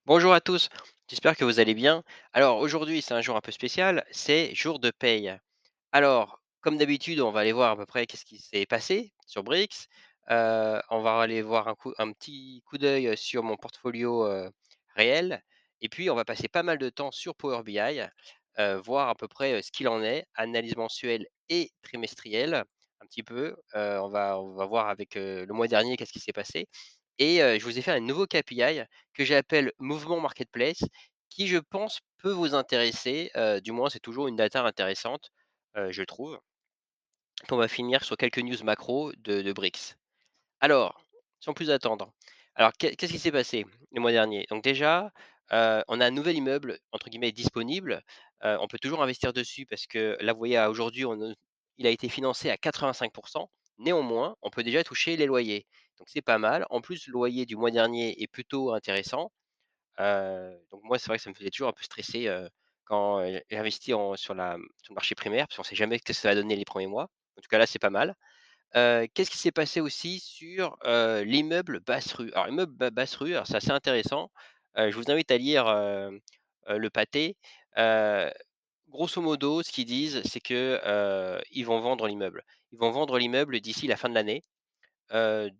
Bonjour à tous, j'espère que vous allez bien. Alors aujourd'hui, c'est un jour un peu spécial, c'est jour de paye. Alors, comme d'habitude, on va aller voir à peu près qu'est-ce qui s'est passé sur Brix. On va aller voir un petit coup d'œil sur mon portfolio réel. Et puis, on va passer pas mal de temps sur Power BI, voir à peu près ce qu'il en est, analyse mensuelle et trimestrielle, un petit peu. On va voir avec le mois dernier qu'est-ce qui s'est passé. Et je vous ai fait un nouveau KPI que j'appelle Mouvement Marketplace, qui je pense peut vous intéresser. Du moins, c'est toujours une data intéressante, je trouve. Puis on va finir sur quelques news macro de Brix. Alors, sans plus attendre, alors qu'est-ce qui s'est passé le mois dernier? Donc déjà, on a un nouvel immeuble entre guillemets «disponible». On peut toujours investir dessus parce que là, vous voyez, à aujourd'hui, il a été financé à 85. Néanmoins, on peut déjà toucher les loyers. Donc c'est pas mal. En plus, le loyer du mois dernier est plutôt intéressant. Donc moi, c'est vrai que ça me faisait toujours un peu stresser, quand, j'investis sur le marché primaire, parce qu'on ne sait jamais ce que ça va donner les premiers mois. En tout cas là, c'est pas mal. Qu'est-ce qui s'est passé aussi sur, l'immeuble basse rue? Alors l'immeuble basse rue, alors c'est assez intéressant. Je vous invite à lire, le pâté. Heu, Grosso modo, ce qu'ils disent, c'est que, ils vont vendre l'immeuble. Ils vont vendre l'immeuble d'ici la fin de l'année.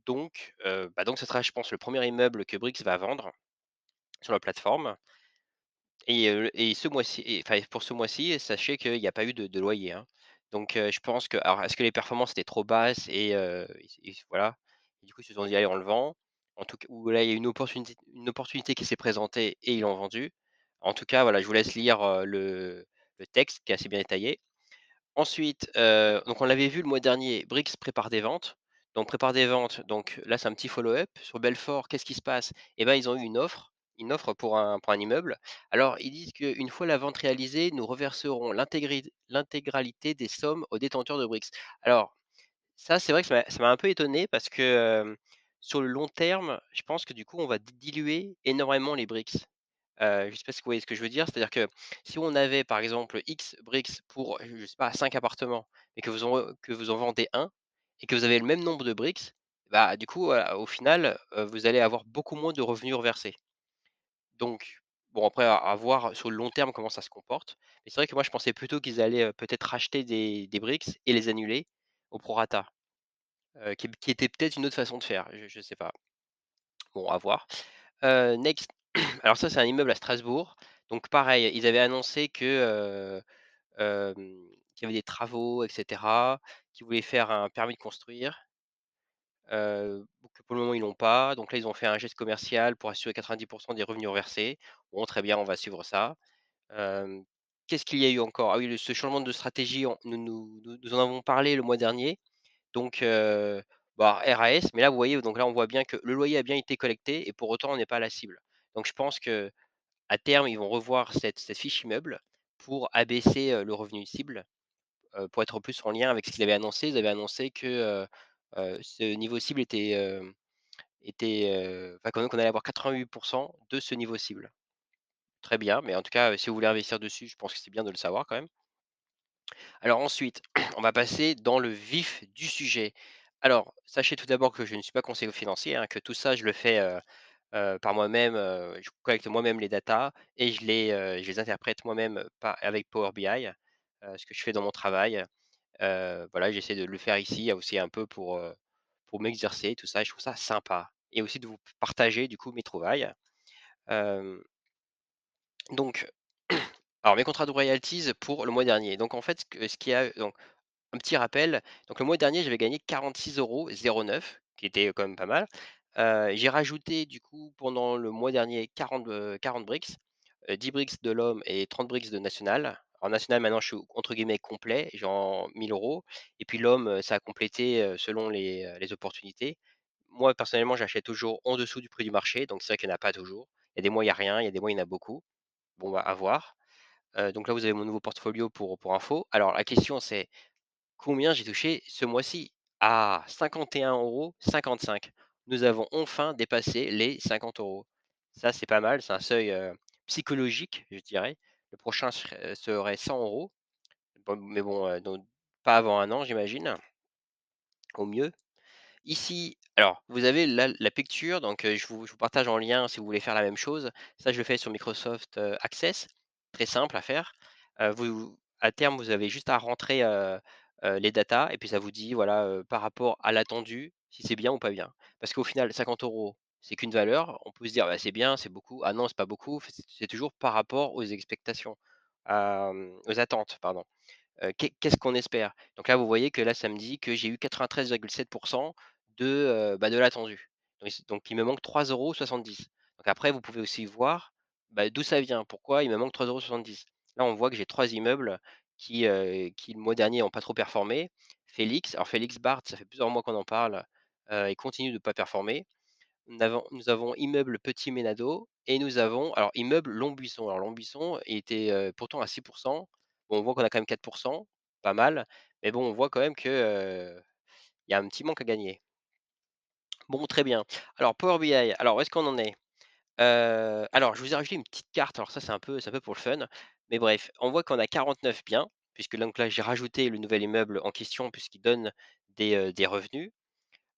Donc ce sera, je pense, le premier immeuble que Brix va vendre sur la plateforme. Et ce mois-ci enfin, pour ce mois-ci, sachez qu'il n'y a pas eu de loyer, hein. Donc je pense que alors est-ce que les performances étaient trop basses et voilà. Et du coup, ils se sont dit: «Allez, on le vend». En tout cas ou là, il y a une opportunité qui s'est présentée et ils l'ont vendu. En tout cas, voilà, je vous laisse lire, le texte qui est assez bien détaillé. Ensuite, donc on l'avait vu le mois dernier, Brix prépare des ventes. Donc prépare des ventes, donc là, c'est un petit follow-up. Sur Belfort, qu'est-ce qui se passe? Eh ben, ils ont eu une offre pour un immeuble. Alors, ils disent qu'une fois la vente réalisée, nous reverserons l'intégralité des sommes aux détenteurs de Brix. Alors, ça, c'est vrai que ça m'a un peu étonné parce que, sur le long terme, je pense que du coup, on va diluer énormément les Brix. Je ne sais pas si vous voyez ce que je veux dire? C'est-à-dire que si on avait par exemple X bricks pour, je sais pas 5 appartements, et que vous en vendez un et que vous avez le même nombre de bricks, bah, du coup, au final, vous allez avoir beaucoup moins de revenus reversés. Donc bon, après à voir sur le long terme comment ça se comporte. Mais c'est vrai que moi je pensais plutôt qu'ils allaient, peut-être racheter des bricks et les annuler au prorata, qui était peut-être une autre façon de faire, je sais pas. Bon, à voir. Next, alors ça, c'est un immeuble à Strasbourg. Donc pareil, ils avaient annoncé qu'il y avait des travaux et cetera, qu'ils voulaient faire un permis de construire, donc pour le moment, ils l'ont pas. Donc là, ils ont fait un geste commercial pour assurer 90 des revenus reversés. Bon, très bien, on va suivre ça. Hem, Qu'est-ce qu'il y a eu encore? Ah oui, ce changement de stratégie, nous en avons parlé le mois dernier. Donc bah, RAS, mais là, vous voyez, donc là, on voit bien que le loyer a bien été collecté et pour autant, on n'est pas à la cible. Donc je pense que à terme, ils vont revoir cette fiche immeuble pour abaisser, le revenu cible, pour être plus en lien avec ce qu'ils avaient annoncé. Ils avaient annoncé que, ce niveau cible enfin qu'on allait avoir 88 de ce niveau cible. Très bien, mais en tout cas, si vous voulez investir dessus, je pense que c'est bien de le savoir quand même. Alors ensuite, on va passer dans le vif du sujet. Alors, sachez tout d'abord que je ne suis pas conseiller financier, hein, que tout ça, je le fais, par moi-même, je collecte moi-même les datas et je les interprète moi-même avec Power BI, ce que je fais dans mon travail. Voilà, j'essaie de le faire ici aussi un peu pour m'exercer tout ça et je trouve ça sympa et aussi de vous partager du coup mes trouvailles. Hem, donc alors mes contrats de royalties pour le mois dernier. Donc en fait, ce qu'il y a donc un petit rappel, donc le mois dernier, j'avais gagné 46,09 € qui était quand même pas mal. J'ai rajouté du coup pendant le mois dernier 40 bricks, 10 bricks de l'homme et 30 bricks de national. En national maintenant je suis entre guillemets «complet», genre 1 000 € et puis l'homme, ça a complété, selon les opportunités. Moi personnellement, j'achète toujours en dessous du prix du marché, donc c'est vrai qu'il y en a pas toujours. Il y a des mois, il y a rien, il y a des mois, il y en a beaucoup. Bon, bah, à voir. Donc là, vous avez mon nouveau portfolio pour info. Alors la question c'est: combien j'ai touché ce mois-ci? Ah, 51,55 €. Nous avons enfin dépassé les 50 €. Ça, c'est pas mal, c'est un seuil, psychologique, je dirais. Le prochain serait 100 €. Bon, mais bon, donc pas avant un an, j'imagine, au mieux. Ici, alors vous avez la picture, donc je vous partage en lien si vous voulez faire la même chose. Ça, je le fais sur Microsoft, Access, très simple à faire. Vous à terme, vous avez juste à rentrer, les datas et puis ça vous dit voilà, par rapport à l'attendu, si c'est bien ou pas bien. Parce qu'au final 50 €, c'est qu'une valeur. On peut se dire: «Bah, c'est bien, c'est beaucoup. Ah non, c'est pas beaucoup». C'est toujours par rapport aux expectations, aux attentes, pardon. Qu'est-ce qu'on espère? Donc là, vous voyez que là, ça me dit que j'ai eu 93,7 de, de l'attendu. Donc il me manque 3,70 €. Donc après, vous pouvez aussi voir, d'où ça vient. Pourquoi il me manque 3,70 €? Là, on voit que j'ai 3 immeubles qui le mois dernier n'ont pas trop performé. Félix, alors Félix Bart, ça fait plusieurs mois qu'on en parle, il continue de ne pas performer. Nous avons immeuble Petit Ménado et nous avons alors immeuble Longbuisson. Alors Longbuisson était, pourtant à 6. Bon, on voit qu'on a quand même 4, pas mal, mais bon, on voit quand même que, il y a un petit manque à gagner. Bon, très bien. Alors Power BI, alors où est-ce qu'on en est? Alors je vous ai rajouté une petite carte, alors ça c'est un peu pour le fun, mais bref, on voit qu'on a 49 biens, puisque donc là j'ai rajouté le nouvel immeuble en question puisqu'il donne des revenus.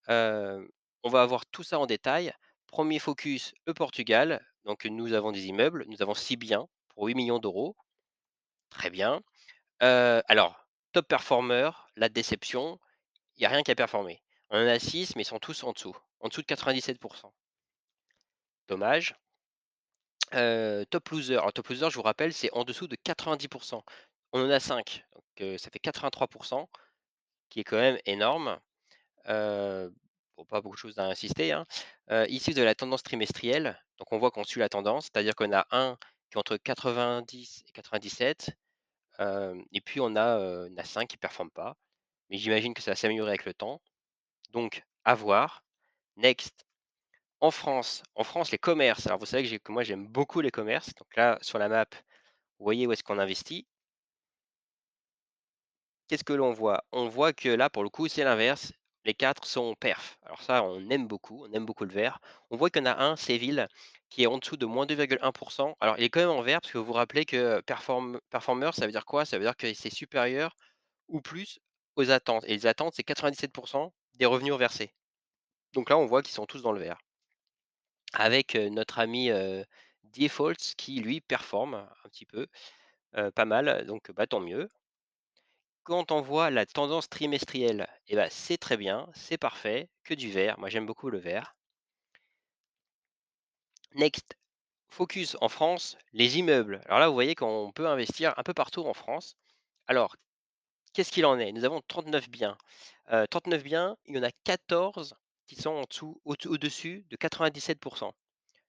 Heu, on va avoir tout ça en détail. Premier focus, le Portugal. Donc nous avons des immeubles, nous avons 6 biens pour 8 millions d'euros. Très bien. Alors, top performer, la déception, il y a rien qui a performé. On en a 6, mais ils sont tous en dessous de 97. Dommage. Top loser, alors top loser, je vous rappelle, c'est en dessous de 90. On en a 5, donc ça fait 83, qui est quand même énorme. Heu, bon, pas beaucoup de choses à insister, hein. Ici, vous avez la tendance trimestrielle, donc on voit qu'on suit la tendance, c'est-à-dire qu'on a un qui est entre 90 et 97, et puis on a 5 qui ne performent pas, mais j'imagine que ça va s'améliorer avec le temps, donc à voir. Next, en France, les commerces, alors vous savez que moi j'aime beaucoup les commerces, donc là, sur la map, vous voyez où est-ce qu'on investit. Qu'est-ce que l'on voit? On voit que là, pour le coup, c'est l'inverse. Les 4 sont perf. Alors ça, on aime beaucoup le vert. On voit qu'il y en a un, Séville, qui est en dessous de -2,1. Alors, il est quand même en vert parce que vous vous rappelez que performer, ça veut dire quoi? Ça veut dire que c'est supérieur ou plus aux attentes. Et les attentes, c'est 97 des revenus reversés. Donc là, on voit qu'ils sont tous dans le vert. Avec notre ami Defaults qui, lui, performe un petit peu, pas mal. Donc, tant mieux. Quand on voit la tendance trimestrielle, c'est très bien, c'est parfait, que du vert. Moi, j'aime beaucoup le vert. Next, focus en France, les immeubles. Alors là, vous voyez qu'on peut investir un peu partout en France. Alors, qu'est-ce qu'il en est? Nous avons 39 biens. 39 biens, il y en a 14 qui sont en dessous, au-dessus de 97. Donc,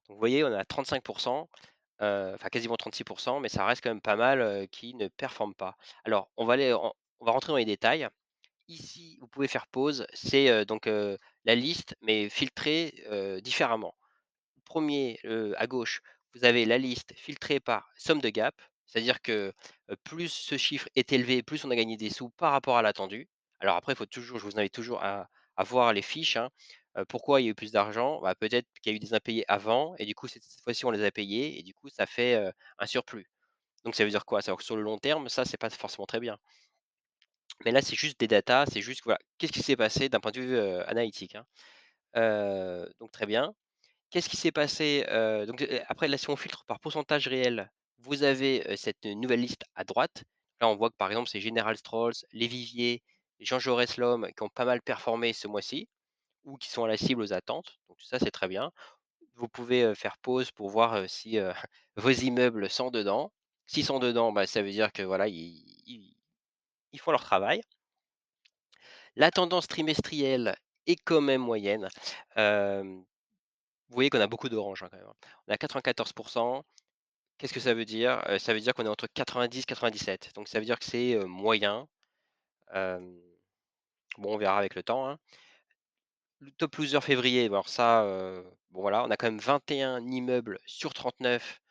vous voyez, on a 35, enfin quasiment 36, mais ça reste quand même pas mal qui ne performent pas. Alors, on va rentrer dans les détails. Ici, vous pouvez faire pause, c'est, la liste, mais filtrée, différemment. 1er, à gauche, vous avez la liste filtrée par somme de gap, c'est-à-dire que, plus ce chiffre est élevé, plus on a gagné des sous par rapport à l'attendu. Alors après, il faut toujours je vous invite toujours à voir les fiches, hein. Pourquoi il y a eu plus d'argent? Peut-être qu'il y a eu des impayés avant et du coup, cette fois-ci, on les a payés et du coup, ça fait, un surplus. Donc ça veut dire quoi? Ça veut dire que sur le long terme, ça, c'est pas forcément très bien. Mais là, c'est juste des datas, c'est juste, voilà, qu'est-ce qui s'est passé d'un point de vue, analytique, hein? Donc très bien. Qu'est-ce qui s'est passé, après là, si on filtre par pourcentage réel, vous avez, cette nouvelle liste à droite. Là, on voit que par exemple, c'est General Strolls, Les Viviers, Jean Jaurès L'Homme qui ont pas mal performé ce mois-ci ou qui sont à la cible aux attentes. Donc ça, c'est très bien. Vous pouvez, faire pause pour voir, si, vos immeubles sont dedans. S'ils sont dedans, ça veut dire que voilà, ils font leur travail. La tendance trimestrielle est quand même moyenne. Vous voyez qu'on a beaucoup d'orange, hein, quand même, hein. On a 94. Qu'est-ce que ça veut dire? Ça veut dire qu'on est entre 90 97. Donc ça veut dire que c'est, moyen. Hem, bon, on verra avec le temps, hein. Le top loser février, bon alors ça, bon voilà, on a quand même 21 immeubles sur 39,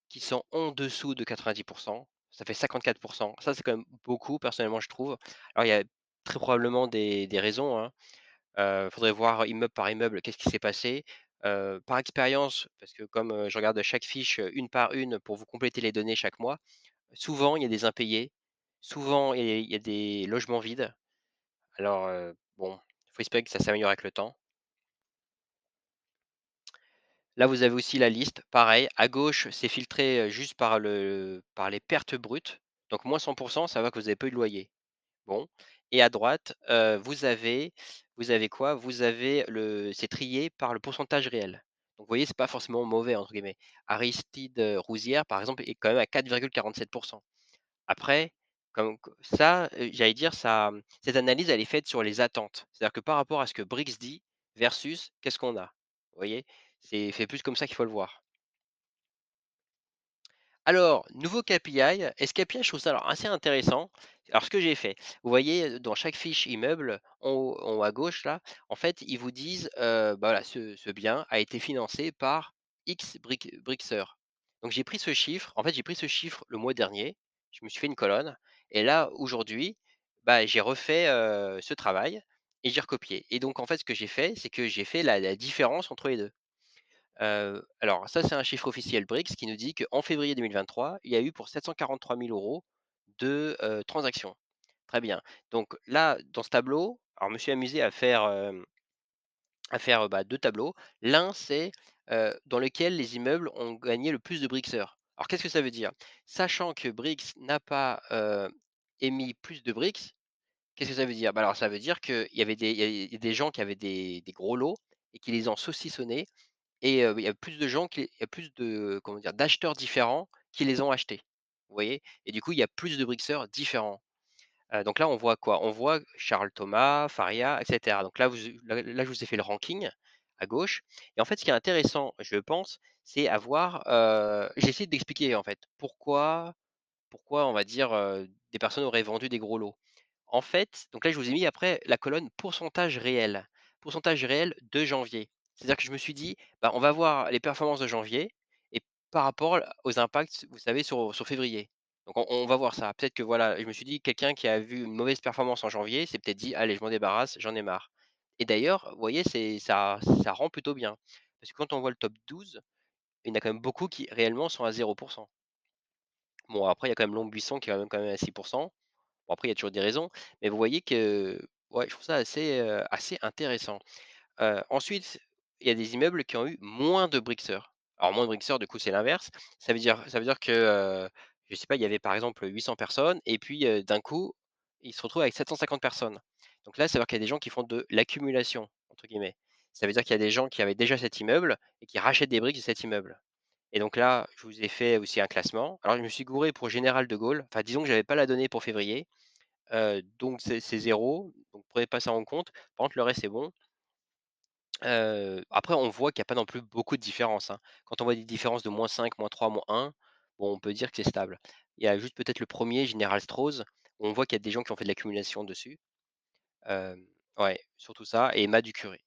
qui sont en dessous de 90. Ça fait 54. Ça, c'est quand même beaucoup personnellement, je trouve. Alors il y a très probablement des raisons, hein. Faudrait voir immeuble par immeuble, qu'est-ce qui s'est passé? Par expérience, parce que comme, je regarde chaque fiche, une par une pour vous compléter les données chaque mois, souvent il y a des impayés, souvent il y a des logements vides. Alors, bon, faut espérer que ça s'améliore avec le temps. Là, vous avez aussi la liste, pareil, à gauche, c'est filtré, juste par les pertes brutes, donc moins 100, ça va que vous avez pas eu de loyer. Bon, et à droite, vous avez quoi? Vous avez le c'est trié par le pourcentage réel. Donc vous voyez, c'est pas forcément «mauvais» entre guillemets. Aristide, Rouzières, par exemple, est quand même à 4,47. Après, comme q ça, j'allais dire ça, cette analyse, elle est faite sur les attentes. C'est-à-dire que par rapport à ce que Brix dit versus qu'est-ce qu'on a? Vous voyez? C'est plus comme ça qu'il faut le voir. Alors, nouveau KPI et ce KPI, je trouve ça alors assez intéressant. Alors ce que j'ai fait, vous voyez, dans chaque fiche immeuble, en haut à gauche là, en fait, ils vous disent, bah, voilà, ce bien a été financé par X Brixeur. Donc j'ai pris ce chiffre, en fait, j'ai pris ce chiffre le mois dernier, je me suis fait une colonne et là, aujourd'hui, bah, j'ai refait, ce travail et j'ai recopié et donc en fait, ce que j'ai fait, c'est que j'ai fait la différence entre les 2. Alors ça, c'est un chiffre officiel Brix qui nous dit qu'en février 2023, il y a eu pour 743 000 € de, transactions. Très bien. Donc là, dans ce tableau, alors je me suis amusé à faire, bah, 2 tableaux. L'un, c'est, dans lequel les immeubles ont gagné le plus de Brixeurs. Alors qu'est-ce que ça veut dire? Sachant que Brix n'a pas, émis plus de Brix, qu'est-ce que ça veut dire? Bah, alors ça veut dire qu'il y a des gens qui avaient des gros lots et qui les ont saucissonnés et il y a plus de gens qui il y a plus de, comment dire? D'acheteurs différents qui les ont achetés. Vous voyez? Et du coup, il y a plus de Brixeurs différents. Donc là, on voit quoi? On voit Charles Thomas, Faria et cetera. Donc là, je vous ai fait le ranking à gauche et en fait, ce qui est intéressant, je pense, c'est à voir, j'ai essayé d'expliquer, en fait, pourquoi on va dire, des personnes auraient vendu des gros lots. En fait, donc là, je vous ai mis après la colonne pourcentage réel. Pourcentage réel de janvier. C'est-à-dire que je me suis dit: «Bah, on va voir les performances de janvier et par rapport aux impacts, vous savez, sur février». Donc on va voir ça. Peut-être que voilà, je me suis dit: «Quelqu'un qui a vu une mauvaise performance en janvier s'est peut-être dit: "Allez, je m'en débarrasse, j'en ai marre"». Et d'ailleurs, vous voyez, ça rend plutôt bien. Parce que quand on voit le top 12, il y en a quand même beaucoup qui réellement sont à 0. Bon, après, il y a quand même Longbuisson qui est quand même à 6. Bon, après, il y a toujours des raisons, mais vous voyez que, ouais, je trouve ça assez intéressant. Ensuite, il y a des immeubles qui ont eu moins de Brixeur. Alors moins de Brixeur, du coup, c'est l'inverse. Ça veut dire que, je sais pas, il y avait par exemple 800 personnes et puis, d'un coup, ils se retrouvent avec 750 personnes. Donc là, ça veut dire qu'il y a des gens qui font de «l'accumulation» entre guillemets. Ça veut dire qu'il y a des gens qui avaient déjà cet immeuble et qui rachètent des briques de cet immeuble. Et donc là, je vous ai fait aussi un classement. Alors je me suis gouré pour Général de Gaulle, enfin disons que j'avais pas la donnée pour février, donc c'est 0, donc prenez pas ça en compte. Par contre le reste c'est bon. Après on voit qu'il y a pas non plus beaucoup de différence, hein. Quand on voit des différences de -5, -3, -1, bon on peut dire que c'est stable. Il y a juste peut-être le premier Général Strauss, où on voit qu'il y a des gens qui ont fait de l'accumulation dessus. Hem, ouais, surtout ça et Mas du Curé.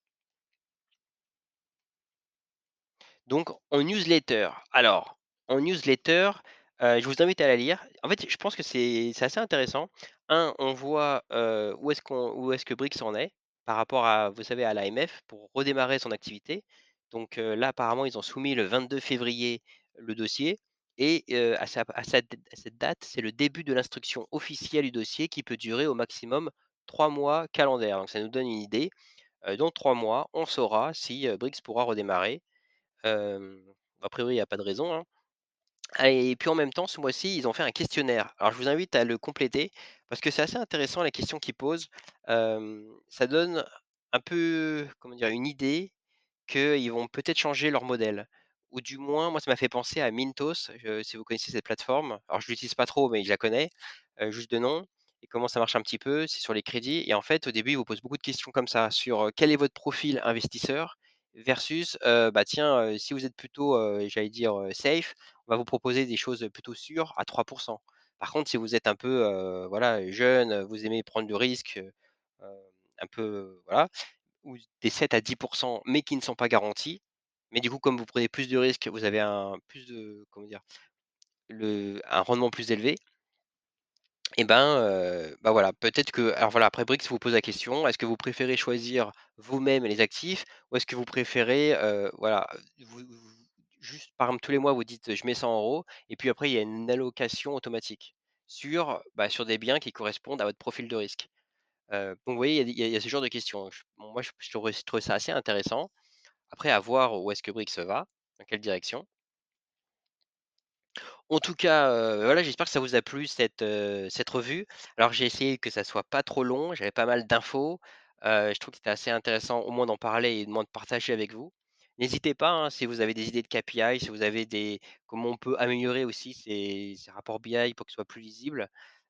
Donc en newsletter, alors en newsletter, je vous invite à la lire. En fait, je pense que c'est assez intéressant. On voit, où est-ce que Brix en est par rapport à, vous savez, à l'AMF pour redémarrer son activité. Donc, là, apparemment, ils ont soumis le 22 février le dossier et à cette date, c'est le début de l'instruction officielle du dossier qui peut durer au maximum 3 mois calendaires. Donc ça nous donne une idée. Dans 3 mois, on saura si, Brix pourra redémarrer. Hem, a priori, il y a pas de raison, hein. Ah et puis en même temps, ce mois-ci, ils ont fait un questionnaire. Alors je vous invite à le compléter parce que c'est assez intéressant les questions qu'ils posent. Ça donne un peu, comment dire? Une idée qu'ils vont peut-être changer leur modèle ou du moins, moi, ça m'a fait penser à Mintos, si vous connaissez cette plateforme. Alors je l'utilise pas trop, mais je la connais, juste de nom et comment ça marche un petit peu, c'est sur les crédits et en fait, au début, ils vous posent beaucoup de questions comme ça sur, quel est votre profil investisseur versus, bah, tiens, si vous êtes plutôt, j'allais dire, safe, on va vous proposer des choses, plutôt sûres à 3. Par contre, si vous êtes un peu, voilà, jeune, vous aimez prendre du risque, un peu, voilà, ou des 7 à 10 mais qui ne sont pas garantis. Mais du coup, comme vous prenez plus de risques, vous avez un plus de, comment dire? Un rendement plus élevé et ben, bah, voilà, peut-être que alors voilà, après Brix vous pose la question: «Est-ce que vous préférez choisir vous-même les actifs ou est-ce que vous préférez, voilà, juste par exemple tous les mois vous dites: "Je mets 100 € et puis après il y a une allocation automatique sur, bah, sur des biens qui correspondent à votre profil de risque». Donc vous voyez, il y a ce genre de questions. Bon, moi, je trouve ça assez intéressant. Après à voir où est-ce que Brix va, dans quelle direction. En tout cas, voilà, j'espère que ça vous a plu cette revue. Alors j'ai essayé que ça soit pas trop long, j'avais pas mal d'infos, je trouve que c'était assez intéressant au moins d'en parler et au moins de partager avec vous. N'hésitez pas, hein, si vous avez des idées de KPI, si vous avez des comment on peut améliorer aussi ces rapports BI pour qu'ils soient plus lisibles.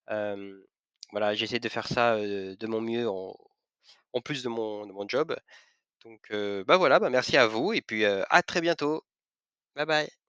Hem, voilà, j'essaie de faire ça, de mon mieux en plus de mon job. Donc, bah, voilà, bah, merci à vous et puis, à très bientôt. Bye bye.